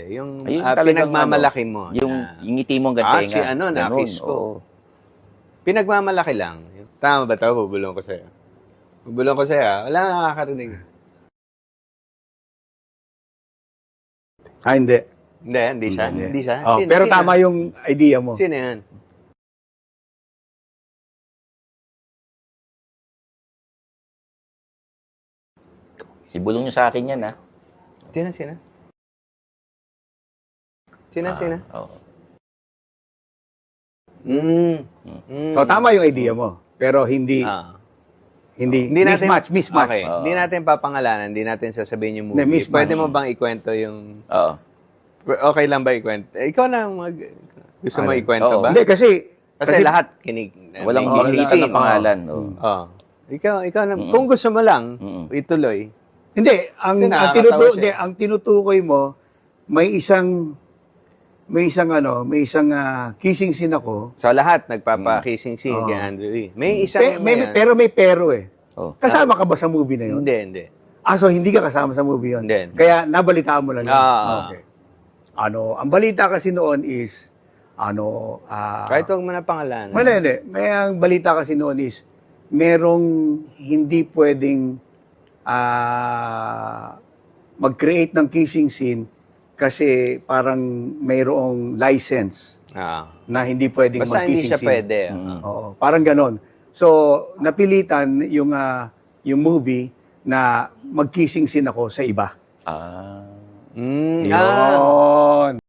arte. Yung Ayun talagang pinagmamalaki mo. Yung ngiti mo ang si gantenga. na-kiss ko. Pinagmamalaki lang. Tama ba ito? Bubulong ko sa'yo. Bubulong ko sa'yo. Wala nga nakakarinig. Hindi. Hindi siya. Hindi siya. Oh, pero tama yung idea mo. Sino yan? Ibulong nyo sa akin yan, ha? Sino? Sino? Oo. So tama yung idea mo. Pero hindi natin, mismatch. Okay. Hindi natin papangalanan, hindi natin sasabihin yung movie. Mismatch. Pwede mo bang ikwento yung... Oo. Okay lang ba ikwento? Ikaw na gusto mo ikwento ba? Hindi, kasi lahat Walang may kikita na scene. pangalan. Oh. Ikaw na, kung gusto mo lang, ituloy. Hindi, ang tinutukoy mo, may isang kissing scene ako. So lahat nagpapa-kissing scene kay Andrew E. May isang Pero may pero eh. Oh. Kasama ka ba sa movie na yun? Hindi. So hindi ka kasama sa movie yun? Hindi. Kaya nabalitaan mo lang yun? Okay. Ang balita kasi noon is, kahit huwag mo na pangalanan. hindi. Ang balita kasi noon is, merong hindi pwedeng mag-create ng kissing scene kasi parang mayroong license na hindi pwedeng Basta mag-kissing hindi siya scene. pwede. Oo, parang ganon. So, napilitan yung movie na mag-kissing scene ako sa iba. Ah. Yun.